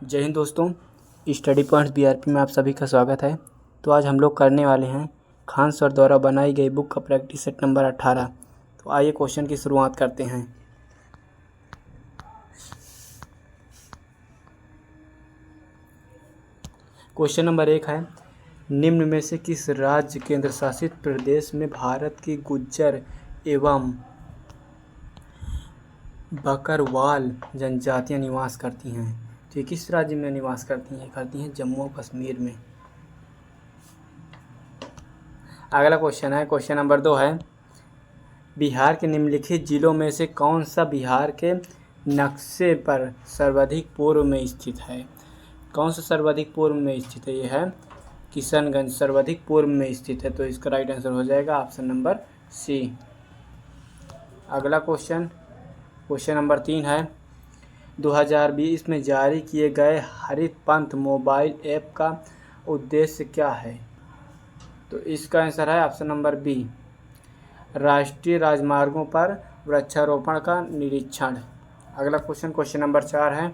जय हिंद दोस्तों, study points BRP में आप सभी का स्वागत है। तो आज हम लोग करने वाले हैं खान सर द्वारा बनाई गई बुक का प्रैक्टिस सेट नंबर 18। तो आइए क्वेश्चन की शुरुआत करते हैं। क्वेश्चन नंबर 1 है, निम्न में से किस राज्य केंद्र शासित प्रदेश में भारत की गुज्जर एवं बकरवाल जनजातियां निवास करती हैं? तो ये किस राज्य में निवास करती हैं जम्मू और कश्मीर में। अगला क्वेश्चन है, क्वेश्चन नंबर 2 है, बिहार के निम्नलिखित जिलों में से कौन सा बिहार के नक्शे पर सर्वाधिक पूर्व में स्थित है? कौन सा सर्वाधिक पूर्व में स्थित है? ये है किशनगंज सर्वाधिक पूर्व में स्थित है। तो इसका राइट आंसर हो जाएगा ऑप्शन नंबर सी। अगला क्वेश्चन नंबर 3 है, 2020 में जारी किए गए हरित पंथ मोबाइल ऐप का उद्देश्य क्या है? तो इसका आंसर है ऑप्शन नंबर बी, राष्ट्रीय राजमार्गों पर वृक्षारोपण का निरीक्षण। अगला क्वेश्चन नंबर 4 है,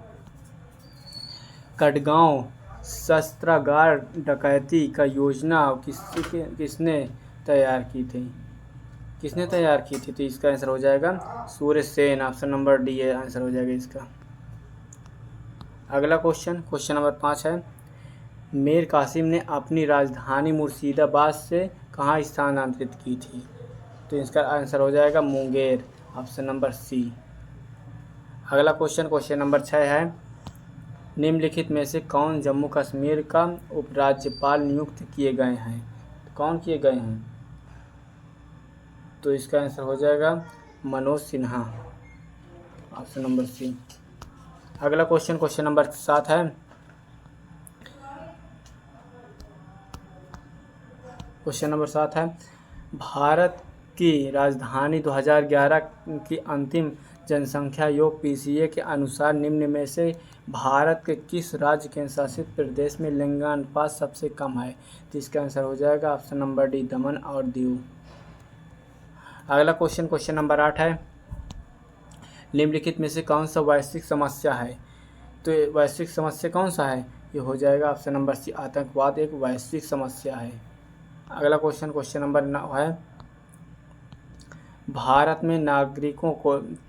कटगांव शस्त्रागार डकैती का योजना किसने तैयार की थी? तो इसका आंसर हो जाएगा Surya Sen. Option number D answer हो जाएगा इसका। अगला क्वेश्चन नंबर 5 है, मीर कासिम ने अपनी राजधानी मुर्शिदाबाद से कहाँ स्थानांतरित की थी? तो इसका आंसर हो जाएगा मुंगेर। Option number C. अगला क्वेश्चन नंबर 6 है, निम्नलिखित में से कौन जम्मू कश्मीर का उपराज्यपाल नियुक्त किए गए हैं? कौन किए गए हैं? तो इसका आंसर हो जाएगा Manoj Sinha. Option number C. अगला क्वेश्चन नंबर 7 है, भारत की राजधानी 2011 की अंतिम जनसंख्या योग पीसीए के अनुसार निम्न में से भारत के किस राज्य केंद्र शासित प्रदेश में लिंगानुपात सबसे कम है? तो इसका आंसर हो जाएगा ऑप्शन नंबर डी, दमन और दीव। अगला क्वेश्चन नंबर 8 है, निम्नलिखित में से कौन सा वैश्विक समस्या है? तो वैश्विक समस्या कौन सा है? ये हो जाएगा ऑप्शन नंबर सी, आतंकवाद एक वैश्विक समस्या है। अगला क्वेश्चन नंबर 9 है, भारत में नागरिकों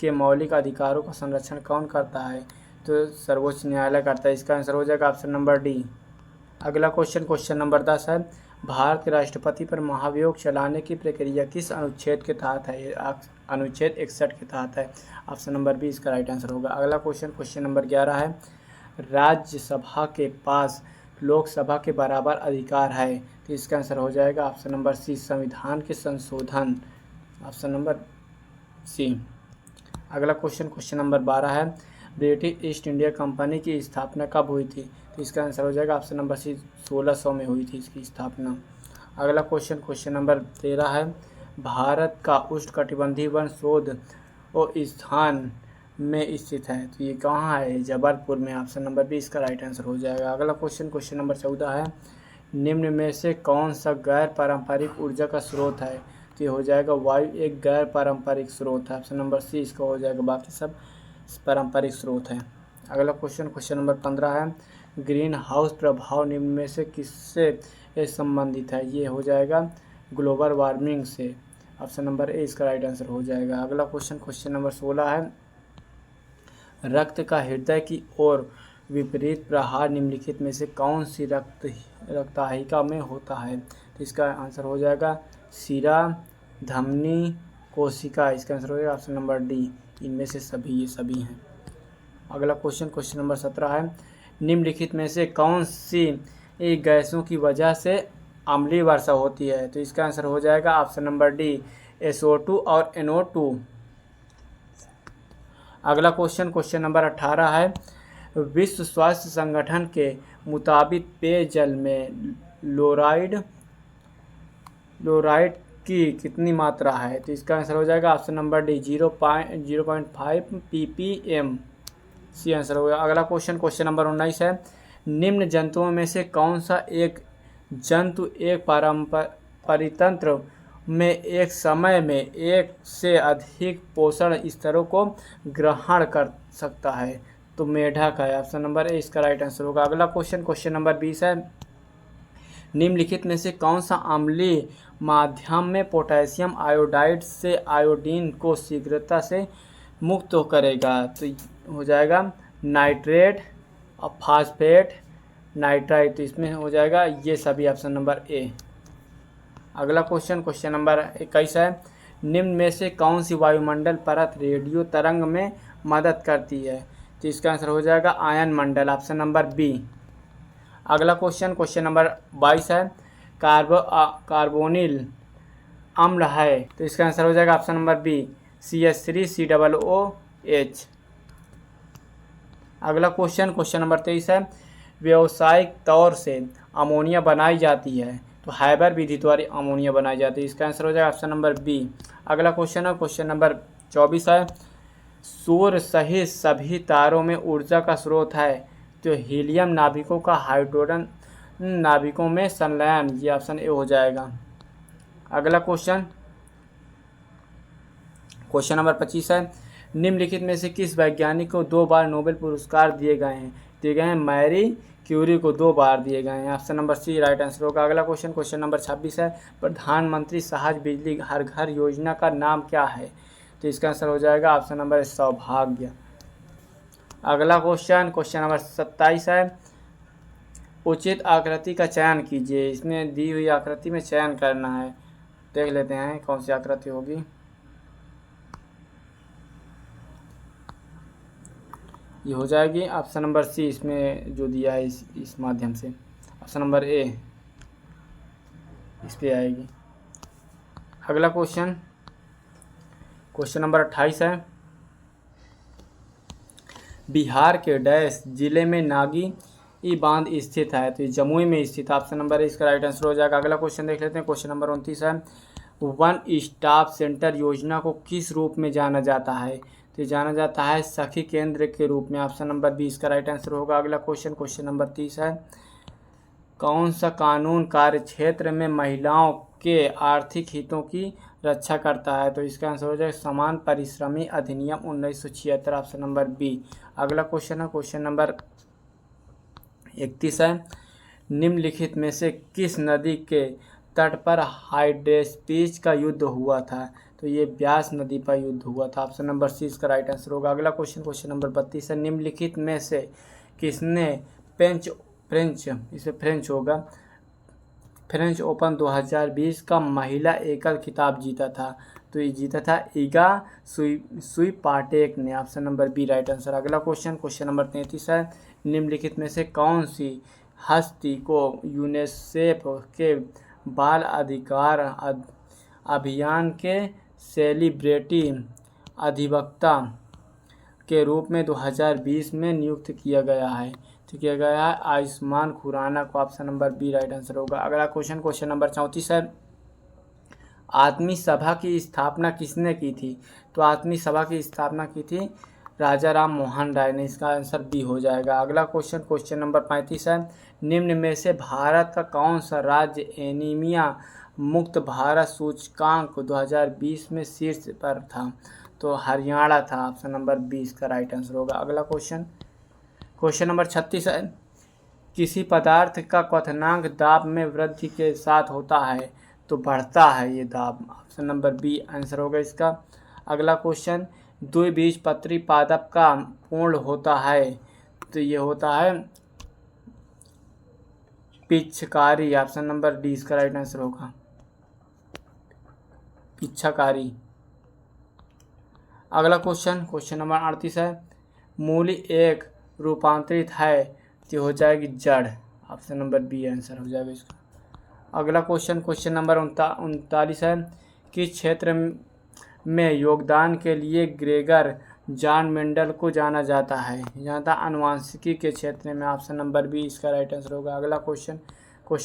के मौलिक अधिकारों का संरक्षण कौन करता है? तो सर्वोच्च न्यायालय करता है। इसका आंसर हो जाएगा ऑप्शन नंबर डी। अगला क्वेश्चन नंबर 10 है, भारत के राष्ट्रपति पर महाभियोग चलाने की प्रक्रिया किस अनुच्छेद के तहत है? अनुच्छेद 61 के तहत है। ऑप्शन नंबर बी इसका राइट आंसर होगा। अगला क्वेश्चन नंबर 11 है, राज्यसभा के पास लोकसभा के बराबर अधिकार है? तो इसका आंसर हो जाएगा ऑप्शन नंबर सी, संविधान के संशोधन। Option number C. अगला क्वेश्चन नंबर 12 है, ब्रिटिश ईस्ट इंडिया कंपनी की स्थापना कब हुई थी? तो इसका आंसर हो जाएगा ऑप्शन नंबर सी, 1600 में हुई थी इसकी स्थापना। अगला क्वेश्चन नंबर 13 है, भारत का उष्णकटिबंधीय वन शोध और स्थान में स्थित है? तो ये कहाँ है? जबलपुर में। ऑप्शन नंबर बी इसका राइट आंसर हो जाएगा। अगला क्वेश्चन नंबर 14 है, निम्न में से कौन सा गैर पारंपरिक ऊर्जा का स्रोत है? तो ये हो जाएगा वायु एक गैर पारंपरिक स्रोत है। ऑप्शन नंबर सी इसका हो जाएगा, बाकी सब पारंपरिक स्रोत हैं। अगला क्वेश्चन नंबर 15 है, ग्रीन हाउस प्रभाव निम्न में से किससे संबंधित है? ये हो जाएगा ग्लोबल वार्मिंग से। ऑप्शन नंबर ए इसका राइट आंसर हो जाएगा। अगला क्वेश्चन नंबर 16 है, रक्त का हृदय की ओर विपरीत प्रहार निम्नलिखित में से कौन सी रक्तवाहिका में होता है? तो इसका आंसर हो जाएगा शिरा, धमनी, कोशिका। इसका आंसर हो जाएगा ऑप्शन नंबर डी, इनमें से सभी ये सभी हैं। अगला क्वेश्चन नंबर 17 है, निम्नलिखित में से कौन सी गैसों की वजह से अम्लीय वर्षा होती है? तो इसका आंसर हो जाएगा ऑप्शन नंबर डी, SO2 और NO2। अगला क्वेश्चन नंबर 18 है, विश्व स्वास्थ्य संगठन के मुताबिक पेयजल में लोराइड की कितनी मात्रा है? तो इसका आंसर हो जाएगा option number D, 0.5 ppm। C answer होगा। अगला क्वेश्चन नंबर 19 है, निम्न जंतुओं में से कौन सा एक जंतु एक परितंत्र में एक समय में एक से अधिक पोषण स्तरों को ग्रहण कर सकता है? तो तो मेढक है। ऑप्शन नंबर ए इसका राइट आंसर होगा। अगला क्वेश्चन नंबर 20 है, निम्नलिखित में से कौन सा अम्लीय माध्यम में पोटेशियम आयोडाइड से आयोडीन को शीघ्रता से मुक्त करेगा? तो हो जाएगा नाइट्रेट और फास्फेट, नाइट्राइट। तो इसमें हो जाएगा ये सभी, ऑप्शन नंबर ए। अगला क्वेश्चन नंबर 21 है, निम्न में से कौन सी वायुमंडल परत रेडियो तरंग में मदद करती है? तो इसका आंसर हो जाएगा आयन मंडल, ऑप्शन नंबर बी। अगला क्वेश्चन नंबर 22 है, कार्बोनिल अम्ल है, तो इसका आंसर हो जाएगा ऑप्शन नंबर बी CH3COOH। अगला क्वेश्चन नंबर 23 है, व्यावसायिक तौर से अमोनिया बनाई जाती है, तो हाइबर विधि द्वारा अमोनिया बनाई जाती है। इसका आंसर हो जाएगा ऑप्शन नंबर बी। अगला क्वेश्चन नंबर 24 है, सूर्य सहित सभी तारों में ऊर्जा का स्रोत है, तो हीलियम नाभिकों का हाइड्रोजन नाभिकों में संलयन, ये ऑप्शन ए हो जाएगा। अगला क्वेश्चन नंबर 25 है, निम्नलिखित में से किस वैज्ञानिक को 2 बार नोबेल पुरस्कार दिए गए हैं? मैरी क्यूरी को 2 बार दिए गए हैं, option number C right answer होगा। अगला क्वेश्चन नंबर 26 है, प्रधानमंत्री सहज बिजली हर घर योजना का नाम क्या है? तो इसका आंसर हो जाएगा ऑप्शन नंबर सौभाग्य। अगला क्वेश्चन नंबर 27 है, उचित आकृति का चयन कीजिए। इसमें दी हुई आकृति में चयन करना है, देख लेते हैं कौन सी आकृति होगी। ये हो जाएगी ऑप्शन नंबर सी, इसमें जो दिया है इस माध्यम से, ऑप्शन नंबर ए इस पे आएगी। अगला क्वेश्चन नंबर 28 है, बिहार के डैश जिले में नागी बांध स्थित है, तो जमुई में स्थित, ऑप्शन नंबर ए इसका राइट आंसर हो जाएगा। अगला क्वेश्चन देख लेते हैं। क्वेश्चन नंबर 29 है, वन स्टॉप सेंटर योजना को किस रूप में जाना जाता है? तो जाना जाता है सखी केंद्र के रूप में, ऑप्शन नंबर बी इसका राइट आंसर होगा। अगला क्वेश्चन नंबर 30 है, कौन सा कानून कार्य क्षेत्र में महिलाओं के आर्थिक हितों की रक्षा करता है? तो इसका आंसर हो जाएगा समान परिश्रमी अधिनियम 1976, ऑप्शन नंबर बी। अगला क्वेश्चन नंबर 31 है, निम्नलिखित में से किस नदी के तट पर हाइडेस्पीच का युद्ध हुआ था? तो ये ब्यास नदी पर युद्ध हुआ था, ऑप्शन नंबर सी इसका राइट आंसर होगा। अगला क्वेश्चन नंबर 32 है, निम्नलिखित में से किसने फ्रेंच होगा, फ्रेंच ओपन 2020 का महिला एकल खिताब जीता था? तो ये जीता था इगा स्विपाटेक ने, option number B right answer. अगला क्वेश्चन नंबर 33 है, निम्नलिखित में से कौन सी हस्ती को यूनिसेफ के बाल अधिकार अभियान के सेलिब्रिटी अधिवक्ता के रूप में 2020 में नियुक्त किया गया है? तो किया गया है आयुष्मान खुराना को, option number B right answer होगा। अगला क्वेश्चन नंबर 34 है, आत्मी सभा की स्थापना किसने की थी? तो आत्मी सभा की स्थापना की थी राजा राम मोहन राय ने, इसका आंसर बी हो जाएगा। अगला क्वेश्चन नंबर 35 है, निम्न में से भारत का कौन सा राज्य एनीमिया मुक्त भारत सूचकांक 2020 में शीर्ष पर था? तो हरियाणा था, ऑप्शन नंबर 20 का राइट आंसर होगा। अगला क्वेश्चन नंबर 36 है, किसी पदार्थ का क्वथनांक दाब में वृद्धि के साथ होता है, तो बढ़ता है ये दाब, ऑप्शन नंबर बी आंसर होगा इसका। अगला क्वेश्चन, द्विबीजपत्री पादप का पूर्ण होता है, तो ये होता है पिच्छकारी, ऑप्शन नंबर डी इसका राइट आंसर होगा, पिच्छकारी। अगला क्वेश्चन नंबर 38 है, मूली एक रूपांतरित है, तो हो जाएगी जड़, ऑप्शन नंबर बी आंसर हो जाएगा इसका। अगला क्वेश्चन नंबर 39 है, किस क्षेत्र में योगदान के लिए ग्रेगर जॉन मेंडल को जाना जाता है? यहाँ था आनुवंशिकी के क्षेत्र में, ऑप्शन नंबर बी इसका राइट आंसर होगा। अगला क्वेश्चन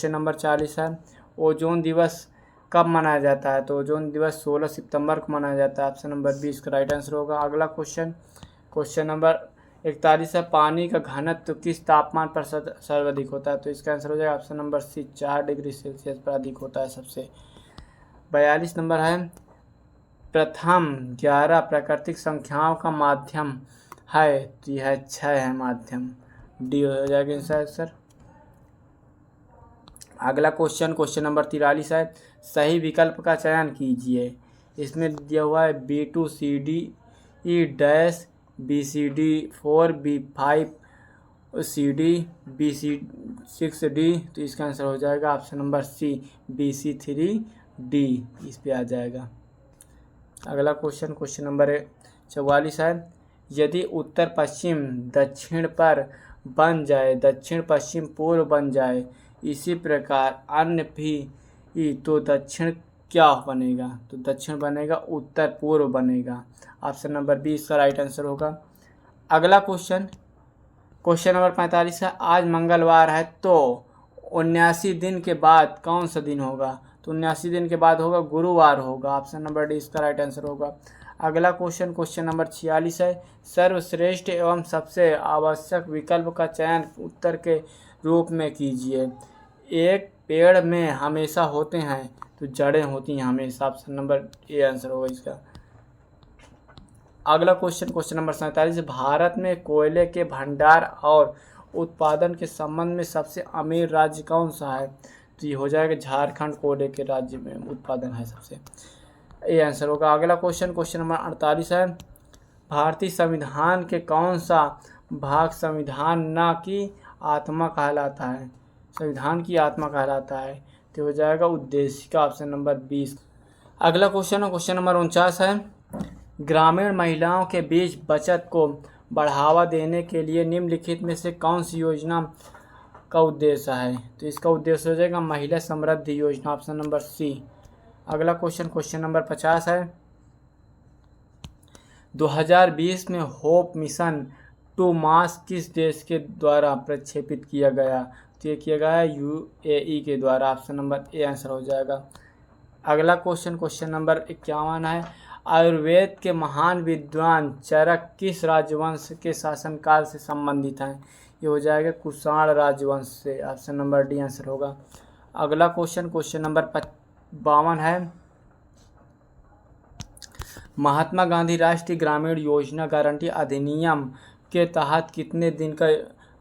नंबर 40 है, ओजोन दिवस कब मनाया जाता है? तो ओजोन दिवस 16 सितंबर को मनाया जाता है, ऑप्शन नंबर बी इसका राइट आंसर होगा। अगला क्वेश्चन नंबर 41 है, पानी का घनत्व किस तापमान पर सर्वाधिक होता है? तो इसका आंसर हो जाएगा option number C 4 degree Celsius पर अधिक होता है सबसे। 42 नंबर है, प्रथम 11 प्राकृतिक संख्याओं का है तो यह 6 है माध्यम, डी हो जाएगा इसका आंसर। अगला क्वेश्चन नंबर 43 है, सही विकल्प का चयन कीजिए। इसमें दिया हुआ है B2CD BCD4 B5 CD BC6D, तो इसका आंसर हो जाएगा ऑप्शन नंबर सी BC3D, इस पे आ जाएगा। अगला क्वेश्चन नंबर 44 है, यदि उत्तर पश्चिम दक्षिण पर बन जाए, दक्षिण पश्चिम पूर्व बन जाए, इसी प्रकार अन्य भी, तो दक्षिण क्या बनेगा? तो दक्षिण बनेगा उत्तर पूर्व बनेगा, ऑप्शन नंबर बी इसका राइट आंसर होगा। अगला क्वेश्चन नंबर 45 है, आज मंगलवार है तो 79 दिन के बाद कौन सा दिन होगा? तो 79 दिन के बाद होगा गुरुवार होगा, ऑप्शन नंबर डी इसका राइट आंसर होगा। अगला क्वेश्चन नंबर 46 है, सर्वश्रेष्ठ एवं सबसे आवश्यक विकल्प का चयन उत्तर के रूप में कीजिए। एक पेड़ में हमेशा होते हैं तो जड़ें होती हैं हमेशा, ऑप्शन नंबर ए आंसर होगा इसका। अगला क्वेश्चन नंबर 47, भारत में कोयले के भंडार और उत्पादन के संबंध में सबसे अमीर राज्य कौन सा है? तो ये हो जाएगा झारखंड, कोयले के राज्य में उत्पादन है सबसे, ये आंसर होगा। अगला क्वेश्चन नंबर 48 है, भारतीय संविधान के कौन सा भाग संविधान न की आत्मा कहलाता है? संविधान की आत्मा कहलाता है, तो हो जाएगा उद्देशिका, ऑप्शन नंबर 20। अगला क्वेश्चन नंबर 49 है, ग्रामीण महिलाओं के बीच बचत को बढ़ावा देने के लिए निम्नलिखित में से कौन सी योजना का उद्देश्य है? तो इसका उद्देश्य हो जाएगा महिला समृद्धि योजना, ऑप्शन नंबर सी। अगला क्वेश्चन नंबर 50 है, 2020 में होप मिशन टू मार्स किस देश के द्वारा प्रक्षेपित किया गया? तो ये किया गया UAE के द्वारा, ऑप्शन नंबर ए आंसर हो जाएगा। अगला क्वेश्चन नंबर 51 है, आयुर्वेद के महान विद्वान चरक किस राजवंश के शासनकाल से संबंधित हैं? ये हो जाएगा कुषाण राजवंश से, ऑप्शन नंबर डी आंसर होगा। अगला क्वेश्चन नंबर 52 है, महात्मा गांधी राष्ट्रीय ग्रामीण योजना गारंटी अधिनियम के तहत कितने दिन का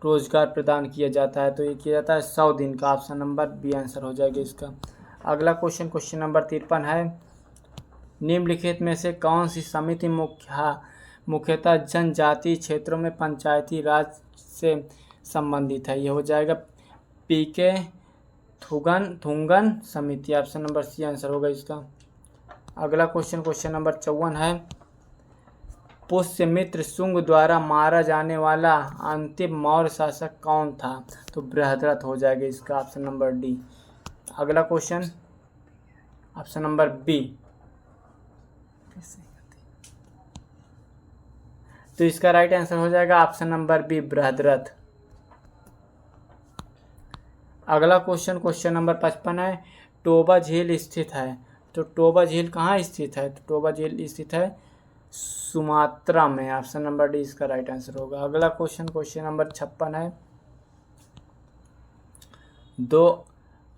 रोजगार प्रदान किया जाता है? तो ये किया जाता है 100 दिन का, ऑप्शन नंबर बी आंसर हो जाएगा इसका। अगला क्वेश्चन नंबर 53 है, निम्नलिखित में से कौन सी समिति मुख्यतः जनजातीय क्षेत्रों में पंचायती राज से संबंधित है? ये हो जाएगा PK थुंगन समिति, ऑप्शन नंबर सी आंसर होगा इसका। अगला क्वेश्चन नंबर 54 है, पुष्यमित्र शुंग द्वारा मारा जाने वाला अंतिम मौर्य शासक कौन था? तो बृहद्रथ हो जाएगा इसका, ऑप्शन नंबर डी। अगला क्वेश्चन ऑप्शन नंबर बी, तो इसका राइट आंसर हो जाएगा ऑप्शन नंबर बी बृहद्रथ। अगला क्वेश्चन नंबर 55 है, टोबा झील स्थित है, तो टोबा झील कहाँ स्थित है? तो टोबा झील स्थित है सुमात्रा में, ऑप्शन नंबर डी इसका राइट आंसर होगा। अगला क्वेश्चन नंबर 56 है, 2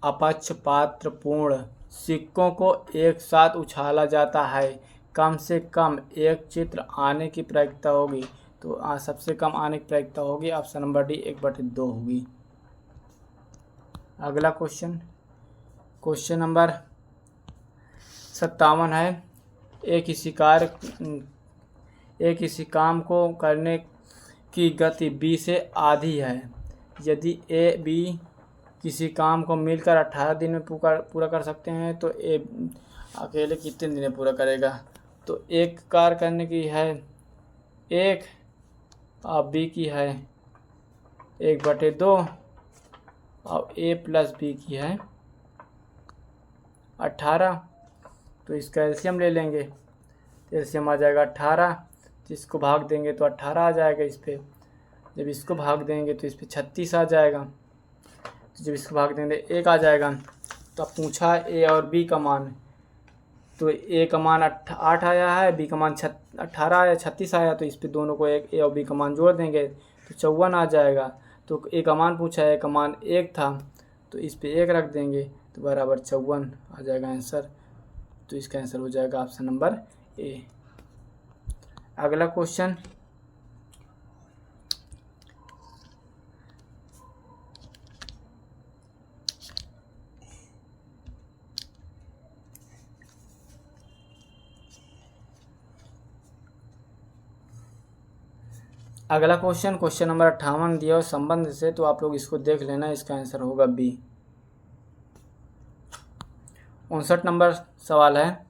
अपक्षपातपूर्ण सिक्कों को एक साथ उछाला जाता है, कम से कम एक चित्र आने की प्रायिकता होगी? तो सबसे कम आने की प्रायिकता होगी, ऑप्शन नंबर डी 1/2 होगी। अगला क्वेश्चन नंबर 57 है, एक किसी काम को करने की गति B से आधी है, यदि A B किसी काम को मिलकर 18 दिन में पूरा कर सकते हैं तो A अकेले कितने दिन में पूरा करेगा? तो एक कार्य करने की है 1 और B की है 1/2 और A + B की है 18, तो इसका एलसीएम ले लेंगे, एलसीएम आ जाएगा 18, इसको भाग देंगे तो 18 आ जाएगा इस पर, जब इसको भाग देंगे तो इस पर 36 आ जाएगा, तो जब इसको भाग देंगे 1 आ जाएगा। तो अब पूछा ए और बी का मान, तो ए का मान 8 आया है, बी का मान 18 आया, 36 आया, तो इस पे दोनों को एक ए और बी का मान जोड़ देंगे तो 54 आ जाएगा। तो ए का मान पूछा है, ए का मान 1 था, तो इस पे 1 रख देंगे तो बराबर 54 आ जाएगा आंसर, तो इसका आंसर हो जाएगा ऑप्शन नंबर ए। अगला अगला क्वेश्चन नंबर 58 दिया हो संबंध से, तो आप लोग इसको देख लेना, इसका आंसर होगा बी। 59 नंबर सवाल है,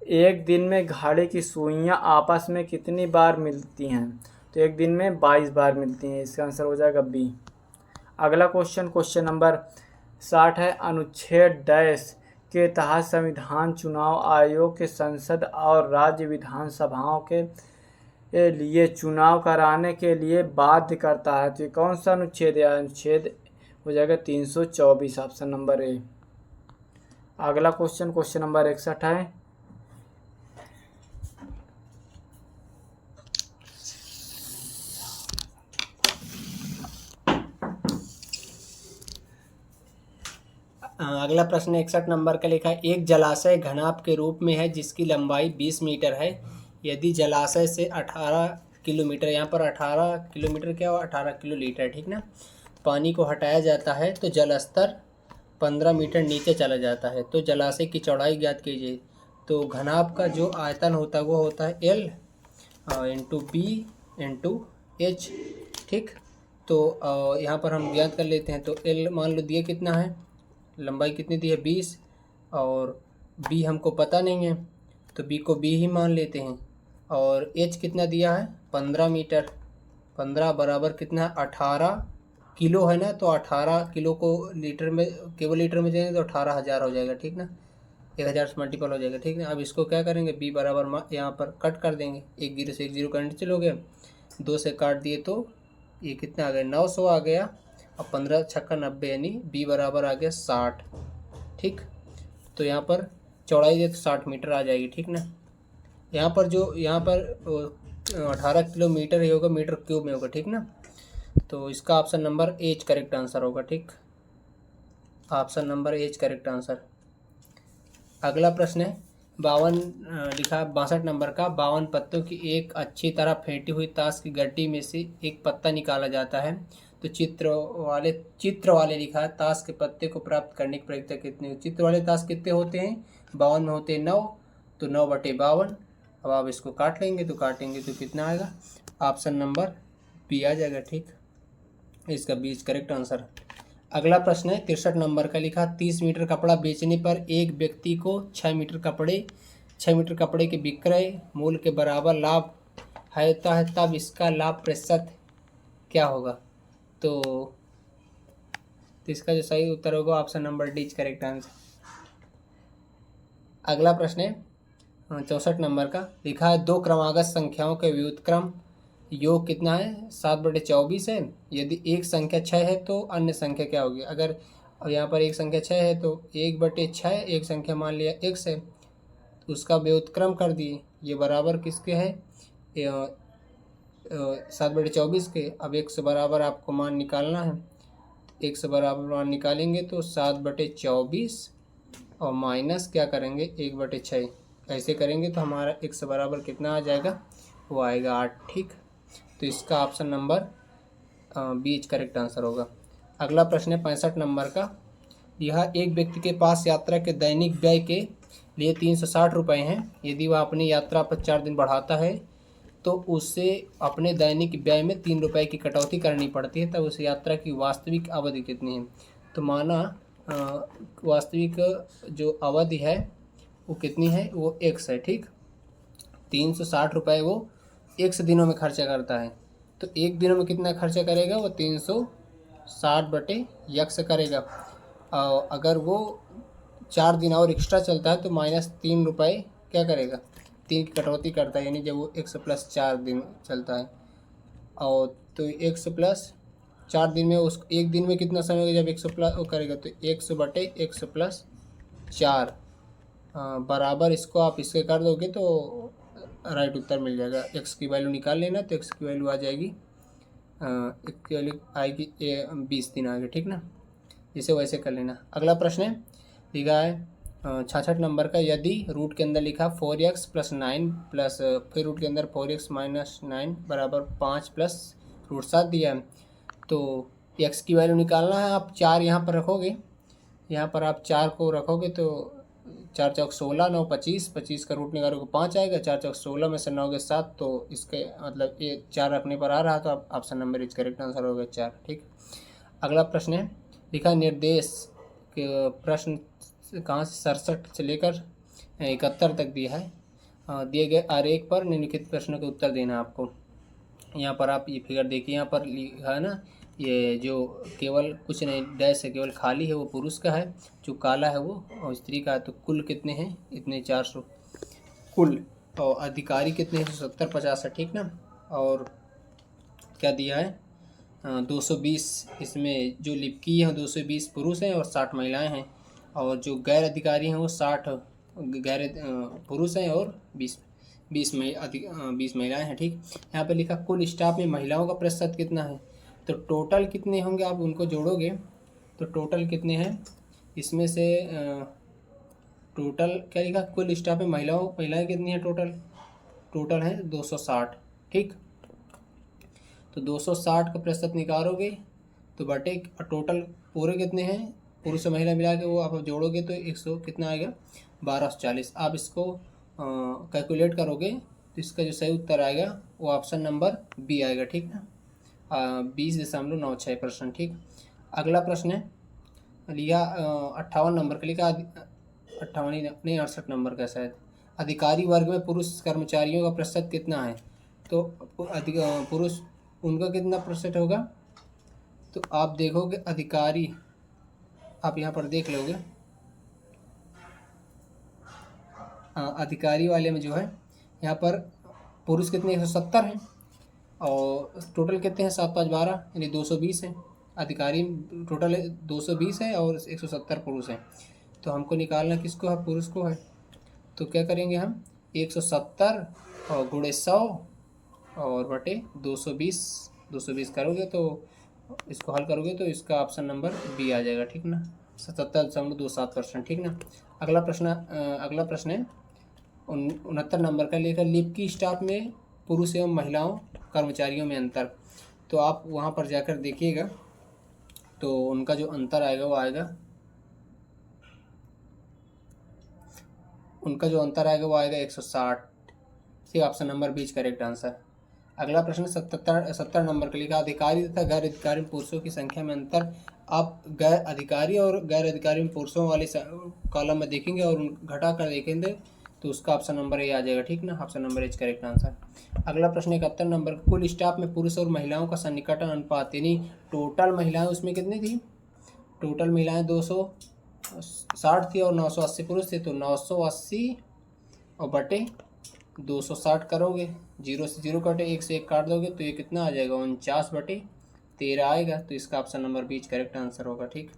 एक दिन में घाड़ी की सुइयां आपस में कितनी बार मिलती हैं? तो एक दिन में 22 बार मिलती हैं, इसका आंसर हो जाएगा बी। अगला क्वेश्चन नंबर 60 है, अनुच्छेद डैश के तहत संविधान चुनाव आयोग के संसद और राज्य विधानसभाओं के लिए चुनाव कराने के लिए बाध्य करता है। तो ये कौन सा अनुच्छेद है? अनुच्छेद हो जाएगा 324, ऑप्शन नंबर ए। अगला क्वेश्चन नंबर 61 है, अगला प्रश्न 61 नंबर का लिखा है, एक जलाशय घनाभ के रूप में है जिसकी लंबाई 20 मीटर है। यदि जलाशय से 18 किलोमीटर, यहाँ पर 18 किलोमीटर क्या हुआ, 18 किलोलीटर, ठीक ना, पानी को हटाया जाता है तो जल स्तर 15 मीटर नीचे चला जाता है। तो जलाशय की चौड़ाई ज्ञात कीजिए। तो घनाभ का जो आयतन होता है वो होता है L into B into H, ठीक। तो यहाँ पर हम ज्ञात कर लेते हैं। तो L मान लो दिए कितना है, लंबाई कितनी दी है 20, और बी हमको पता नहीं है तो बी को बी ही मान लेते हैं, और एच कितना दिया है 15 मीटर। 15 बराबर कितना है 18 किलो है ना, तो 18 किलो को लीटर में, केवल लीटर में जाएंगे तो 18,000 हो जाएगा, ठीक ना, 1000 से मल्टीपल हो जाएगा, ठीक ना। अब इसको क्या करेंगे, बी बराबर यहाँ पर कट कर देंगे, एक जीरो से एक जीरो कैंसिल हो गया, 2 से काट दिए तो ये कितना आ गया 900 आ गया। अब 15 छक्का 90, यानी बी बराबर आ गया 60, ठीक। तो यहाँ पर चौड़ाई दे तो 60 मीटर आ जाएगी, ठीक ना। यहाँ पर 18 किलोमीटर ही होगा, मीटर क्यूब में होगा, ठीक ना। तो इसका option number H correct answer होगा, ठीक, option number H correct answer. अगला प्रश्न है 62 नंबर का, 52 पत्तों की एक अच्छी तरह फेंटी हुई ताश की गड्डी में से एक पत्ता निकाला जाता है। तो चित्र वाले लिखा है, ताश के पत्ते को प्राप्त करने की प्रक्रिया कितनी? चित्र वाले ताश कितने होते हैं, 52 में होते हैं 9, तो 9/52। अब आप इसको काट लेंगे तो काटेंगे तो कितना आएगा, ऑप्शन नंबर बी आ जाएगा, ठीक, इसका बी करेक्ट आंसर। अगला प्रश्न है 63 नंबर का लिखा, 30 मीटर कपड़ा बेचने पर एक व्यक्ति को 6 मीटर कपड़े के विक्रय मूल्य के बराबर लाभ होता है, तब इसका लाभ प्रतिशत क्या होगा? तो इसका जो सही उत्तर होगा option number D correct answer. अगला प्रश्न है 64 नंबर का लिखा है, 2 क्रमागत संख्याओं के व्युत्क्रम योग कितना है, 7/24 है। यदि एक संख्या 6 है तो अन्य संख्या क्या होगी? अगर यहाँ पर एक संख्या 6 है तो 1/6, एक संख्या मान लिया x है, तो उसका व्युत्क्रम कर दिए, ये बराबर किसके है 7/24 के। अब x बराबर आपको मान निकालना है, x बराबर मान निकालेंगे तो 7/24 और माइनस क्या करेंगे 1/6, ऐसे करेंगे तो हमारा x बराबर कितना आ जाएगा, वो आएगा 8, ठीक। तो इसका option number B correct answer होगा। अगला प्रश्न है 65 नंबर का, यह एक व्यक्ति के पास यात्रा के दैनिक व्यय के लिए 360 रुपये हैं। यदि वह अपनी यात्रा पर 4 दिन बढ़ाता है तो उसे अपने दैनिक व्यय में 3 रुपये की कटौती करनी पड़ती है, तब उस यात्रा की वास्तविक अवधि कितनी है? तो माना वास्तविक जो अवधि है वो कितनी है, वो x है, ठीक। 360 रुपये वो x दिनों में खर्चा करता है, तो एक दिनों में कितना खर्चा करेगा, वो 360/x करेगा। और अगर वो 4 दिन और एक्स्ट्रा चलता है तो -3 रुपये क्या करेगा, 3 की कटौती करता है, यानी जब वो x + 4 दिन चलता है, और तो x + 4 दिन में उस एक दिन में कितना समय होगा जब x+ वो करेगा, तो x/x + 4 बराबर, इसको आप इसके कर दोगे तो राइट उत्तर मिल जाएगा। x की वैल्यू निकाल लेना, तो x की वैल्यू आ जाएगी x की वैल्यू आएगी 20 दिन आएगा, ठीक ना, इसे वैसे कर लेना। अगला प्रश्न है लिखा है 66 नंबर का, यदि रूट के अंदर लिखा 4x + 9 प्लस फिर रूट के अंदर 4x - 9 बराबर 5 प्लस √7 दिया है, तो x की वैल्यू निकालना है। आप 4 यहाँ पर रखोगे, यहाँ पर आप 4 को रखोगे तो 4 चौक 16, 9 25, 25 का रूट निकालोगे 5 आएगा, 4 चौक 16 में से 9 गए 7, तो इसके मतलब ये 4 रखने पर आ रहा, तो आप option number is correct answer होगा 4। ठीक। अगला प्रश्न है, लिखा निर्देश के प्रश्न कहाँ से 67 से लेकर 71 तक दिया है। दिए गए आरेख पर निम्नलिखित प्रश्नों के उत्तर देना है आपको। यहाँ पर आप ये फिगर देखिए, यहाँ पर लिखा है ना, ये जो केवल कुछ नहीं डैश है, केवल खाली है वो पुरुष का है, जो काला है वो और स्त्री का है। तो कुल कितने हैं? इतने 400 कुल। और अधिकारी कितने हैं? 170 50 है। ठीक ना। और क्या दिया है? 220, इसमें जो लिपकी है 220 पुरुष हैं और 60 महिलाएं हैं, और जो गैर अधिकारी हैं वो 60 गैर पुरुष हैं और 20 महिलाएं हैं। ठीक। यहाँ पे लिखा कुल स्टाफ में महिलाओं का प्रतिशत कितना है, तो टोटल कितने होंगे, आप उनको जोड़ोगे तो टोटल कितने हैं इसमें से टोटल क्या लिखा, कुल स्टाफ में महिलाएं कितनी हैं, टोटल है 260। ठीक। तो 260 का प्रतिशत निकालोगे तो बटे टोटल पूरे कितने हैं, पुरुष और महिला मिला के वो आप जोड़ोगे तो 100 कितना आएगा, 1240। आप इसको कैलकुलेट करोगे तो इसका जो सही उत्तर आएगा वो ऑप्शन नंबर बी आएगा। ठीक ना। 20.96%। ठीक। अगला प्रश्न है, लिया 58 नंबर का, लिखा 58 नहीं 68 नंबर का शायद। अधिकारी वर्ग में पुरुष कर्मचारियों का प्रतिशत कितना है, तो पुरुष उनका कितना प्रतिशत होगा, तो आप देखोगे अधिकारी, आप यहाँ पर देख लोगे अधिकारी वाले में जो है यहाँ पर पुरुष कितने 170 हैं और टोटल कितने हैं 7 5 12 यानी 220 हैं। अधिकारी टोटल 220 है और 170 पुरुष हैं। तो हमको निकालना किसको है, पुरुष को है। तो क्या करेंगे हम, 170 और गुणे 100 और बटे 220 करोगे तो इसको हल करोगे तो इसका ऑप्शन नंबर बी आ जाएगा। ठीक ना। 77.27%। ठीक ना। अगला प्रश्न है 69 नंबर का, लेकर लिपकी स्टाफ में पुरुष एवं महिलाओं कर्मचारियों में अंतर। तो आप वहाँ पर जाकर देखिएगा तो उनका जो अंतर आएगा वो आएगा, उनका जो अंतर आएगा वो आएगा 160। ठीक। Option number B correct answer. अगला प्रश्न 70 नंबर का, लिखा अधिकारी तथा गैर अधिकारी पुरुषों की संख्या में अंतर। आप गैर अधिकारी और गैर अधिकारी पुरुषों वाले कॉलम में देखेंगे और घटा कर देखेंगे तो उसका ऑप्शन नंबर ए आ जाएगा। ठीक ना। Option number H correct answer. अगला प्रश्न 71 नंबर, कुल स्टाफ में पुरुष और महिलाओं का सन्निकटन अनुपात, यानी टोटल महिलाएं उसमें कितनी थी, टोटल महिलाएं 260 थी और 980 पुरुष थे। तो 980 और बटे 260 करोगे, 0 से 0 काटे, 1 से 1 काट दोगे तो ये कितना आ जाएगा, 49/13 आएगा। तो इसका option number B correct answer होगा। ठीक।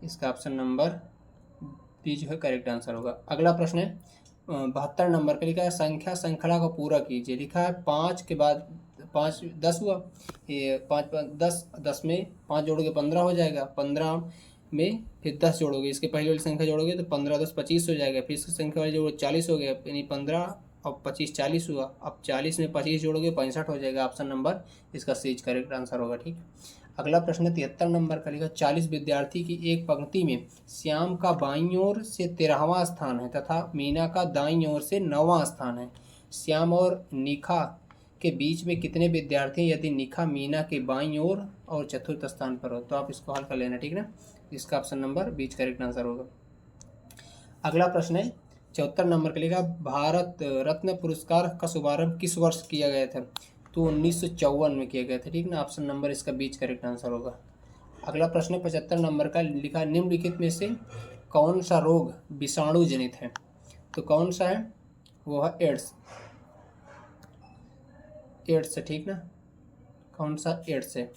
इसका ऑप्शन नंबर बी जो है करेक्ट आंसर होगा। अगला प्रश्न है 72 नंबर का, लिखा है संख्या श्रृंखला को पूरा कीजिए। लिखा है 5 के बाद 5 10 हुआ, ये 5 10 में 5 जोड़ोगे 15 हो जाएगा, 15 में फिर 10 जोड़ोगे, इसके पहले वाली संख्या जोड़ोगे तो 15 10 25 हो जाएगा, फिर इसकी संख्या वाली जोड़ोगे 40 हो गया, यानी 15 और 25 40 हुआ। अब 40 में 25 जोड़ोगे 65 हो जाएगा। ऑप्शन नंबर इसका सी करेक्ट आंसर होगा। ठीक। अगला प्रश्न 73 नंबर का, लिखा 40 विद्यार्थी की एक पंक्ति में श्याम का बाईं ओर से 13वां स्थान है तथा मीना का दाईं ओर से 9वां स्थान है। श्याम और निखा के बीच में कितने विद्यार्थी यदि निखा मीना के बाईं ओर और चतुर्थ स्थान पर हो। तो आप इसको हल कर लेना। ठीक ना। इसका option number B correct answer होगा। अगला प्रश्न है 74 नंबर का, लिखा भारत रत्न पुरस्कार का शुभारंभ किस वर्ष किया गया था, तो 1954 में किया गया था। ठीक ना। ऑप्शन नंबर इसका बीच करेक्ट आंसर होगा। अगला प्रश्न 75 नंबर का, लिखा निम्नलिखित में से कौन सा रोग विषाणु जनित है, तो कौन सा है, वो है एड्स। ठीक ना। कौन सा एड्स है।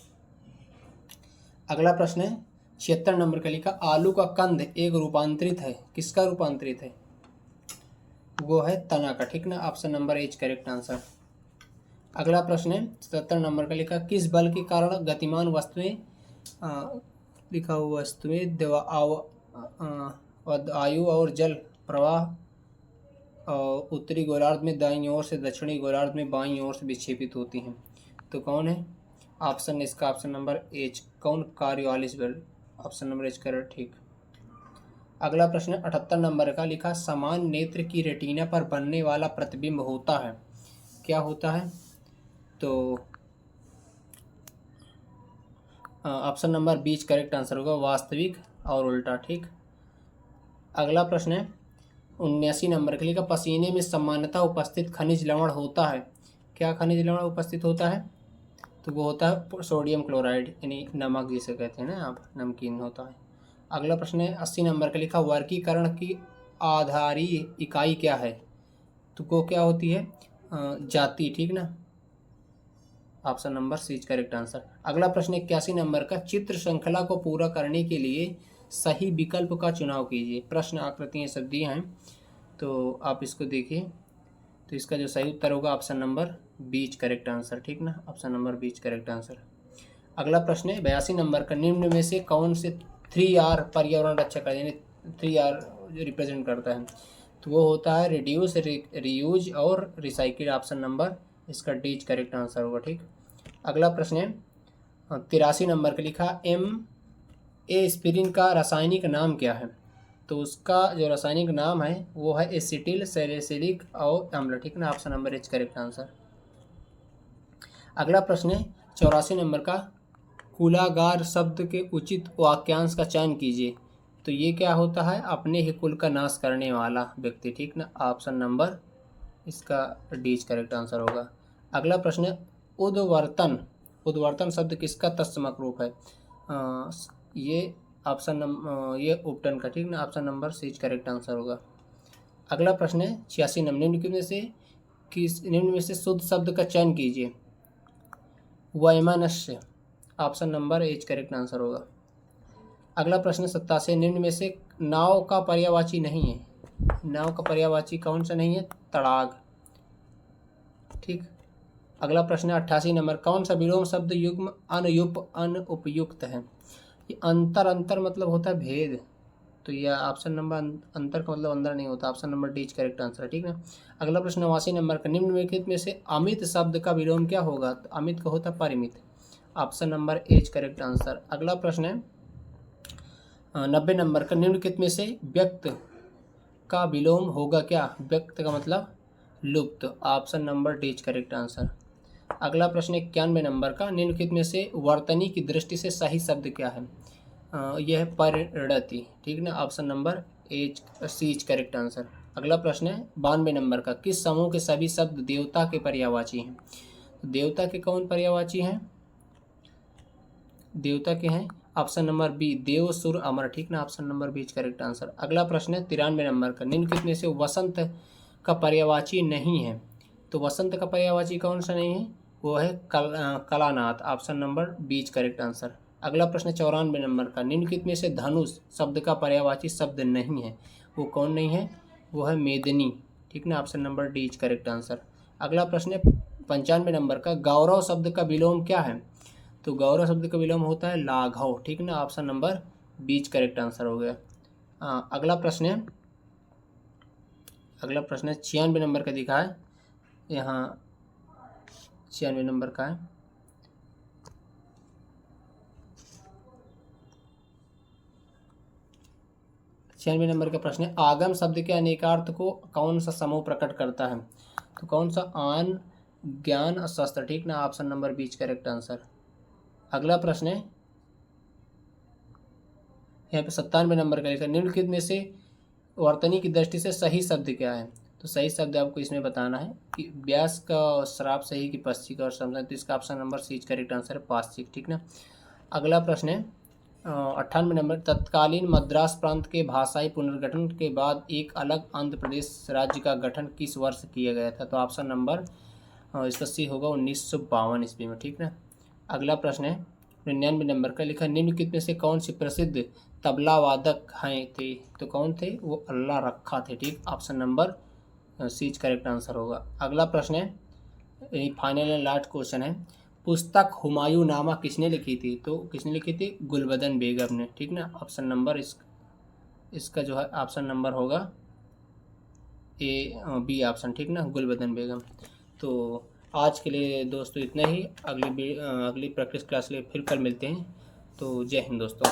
अगला प्रश्न है 76 नंबर का, लिखा आलू का कंद एक रूपांतरित है, किसका रूपांतरित है, वो है तना का। ठीक ना। Option number H correct answer. अगला प्रश्न है 77 नंबर का, लिखा किस बल के कारण गतिमान वस्तुएं लिखा हुआ वस्तुएं वायु और जल प्रवाह उत्तरी गोलार्ध में दाईं ओर से दक्षिणी गोलार्ध में बाईं ओर से विक्षेपित होती हैं। तो कौन है ऑप्शन, इसका ऑप्शन नंबर एच, कौन कार्योलिस बल। Option number H correct. ठीक। अगला प्रश्न 78 नंबर का लिखा, समान नेत्र की रेटिना पर बनने वाला प्रतिबिंब होता है, क्या होता है? तो ऑप्शन नंबर 20 करेक्ट आंसर होगा, वास्तविक और उल्टा। ठीक। अगला प्रश्न है 79 नंबर के लिखा, पसीने में सामान्यतः उपस्थित खनिज लवण होता है, क्या खनिज लवण उपस्थित होता है? तो वो होता है सोडियम क्लोराइड, यानी नमक जिसे कहते हैं ना आप, नमकीन होता है। अगला प्रश्न है 80 नंबर का लिखा, वर्गीकरण की आधारीय इकाई क्या है? तो वो क्या होती है? जाति। ठीक ना, option number C correct answer. अगला प्रश्न 81 नंबर का, चित्र श्रृंखला को पूरा करने के लिए सही विकल्प का चुनाव कीजिए। प्रश्न आकृतियाँ सब दी हैं, तो आप इसको देखिए। तो इसका जो सही उत्तर होगा ऑप्शन नंबर 20 करेक्ट आंसर। ठीक ना, ऑप्शन नंबर 20 करेक्ट आंसर। अगला प्रश्न है 82 नंबर का, निम्न में से कौन से 3R पर्यावरण रक्षा कर, यानी 3R जो रिप्रेजेंट करता है, तो वो होता है रिड्यूस, रीयूज और रिसाइकिल। ऑप्शन नंबर इसका डी करेक्ट आंसर होगा। ठीक। अगला प्रश्न है 83 नंबर का लिखा, एस्पिरिन का रासायनिक नाम क्या है? तो उसका जो रासायनिक नाम है वो है एसिटिल सैलिसिलिक और अम्ल। ठीक ना, option number H correct answer. अगला प्रश्न है 84 नंबर का, कुलागार शब्द के उचित वाक्यांश का चयन कीजिए। तो ये क्या होता है? अपने ही कुल का नाश करने वाला व्यक्ति। ठीक ना, ऑप्शन नंबर इसका डी करेक्ट आंसर होगा। अगला प्रश्न है उद्वर्तन, उद्वर्तन शब्द किसका तत्समक रूप है? ये ऑप्शन नंबर ये उपटन का। ठीक ना, option number C correct answer होगा। अगला प्रश्न है 86 नंबर, निम्न में से शुद्ध शब्द का चयन कीजिए। वैमनस्य, option number H correct answer होगा। अगला प्रश्न 87, निम्न में से नाव का पर्यायवाची नहीं है, नाव का पर्यायवाची कौन सा नहीं है? तड़ाग। ठीक। अगला प्रश्न 88 नंबर, कौन सा विलोम शब्द युग्म अनुपयुक्त है? ये अंतर, अंतर मतलब होता है भेद, तो यह ऑप्शन नंबर अंतर का मतलब अंदर नहीं होता, option number D correct answer है। ठीक है। अगला प्रश्न 89 नंबर का, निम्नलिखित में से अमित शब्द का विलोम क्या होगा? तो अमित का होता है परिमित, option number H correct answer. अगला प्रश्न है 90 नंबर का, निम्नलिखित में से व्यक्त का विलोम होगा क्या? व्यक्त का मतलब लुप्त, option number D correct answer. अगला प्रश्न 91 नंबर का, निम्नलिखित में से वर्तनी की दृष्टि से सही शब्द क्या है? यह है परिणति। ठीक ना, option number H C correct answer. अगला प्रश्न है 92 नंबर का, किस समूह के सभी शब्द देवता के पर्यायवाची हैं? तो देवता के कौन पर्यायवाची हैं? देवता के हैं ऑप्शन नंबर बी, देव सुर अमर। ठीक ना, option number B correct answer. अगला प्रश्न है 93 नंबर का, निम्नलिखित में से वसंत का पर्यायवाची नहीं है? तो वसंत का पर्यायवाची कौन सा नहीं है? वो है कलानाथ, option number B correct answer. अगला प्रश्न 94 नंबर का, निम्नलिखित में से धनुष शब्द का पर्यायवाची शब्द नहीं है? वो कौन नहीं है? वो है मेदिनी। ठीक ना, option number D correct answer. अगला प्रश्न है 95 नंबर का, गौरव शब्द का विलोम क्या है? तो गौरव शब्द का विलोम होता है लाघव। ठीक ना, option number B correct answer हो गया। अगला प्रश्न है 96 नंबर का दिखा है यहाँ, 96 नंबर का है। छियानवे नंबर का प्रश्न है, आगम शब्द के अनेकार्थ को कौन सा समूह प्रकट करता है? तो कौन सा? आन, ज्ञान, शस्त्र। ठीक ना, option number B correct answer. अगला प्रश्न है यहाँ पे 97 नंबर का लिखा, निम्नलिखित में से वर्तनी की दृष्टि से सही शब्द क्या है? तो सही शब्द आपको इसमें बताना है कि व्यास का श्राप सही कि पश्चिक और समझ, तो इसका option number C correct answer है, पाश्चिक। ठीक ना। अगला प्रश्न है 98 नंबर, तत्कालीन मद्रास प्रांत के भाषाई पुनर्गठन के बाद एक अलग आंध्र प्रदेश राज्य का गठन किस वर्ष किया गया था? तो ऑप्शन नंबर इसका सी होगा 1952 ईस्वी में। ठीक ना। अगला प्रश्न है 99 नंबर का लिखा, निम्नलिखित में से कौन सी प्रसिद्ध तबला वादक हैं थे? तो कौन थे? वो अल्लाह रखा थे। ठीक, option number C correct answer होगा। अगला प्रश्न है फाइनल एंड लास्ट क्वेश्चन है, पुस्तक हुमायूं नामा किसने लिखी थी? तो किसने लिखी थी? गुलबदन बेगम ने। ठीक ना, ऑप्शन नंबर इसका जो है ऑप्शन नंबर होगा बी ऑप्शन। ठीक ना, गुलबदन बेगम। तो आज के लिए दोस्तों इतना ही, अगली प्रैक्टिस क्लास के लिए फिर कल मिलते हैं। तो जय हिंद दोस्तों।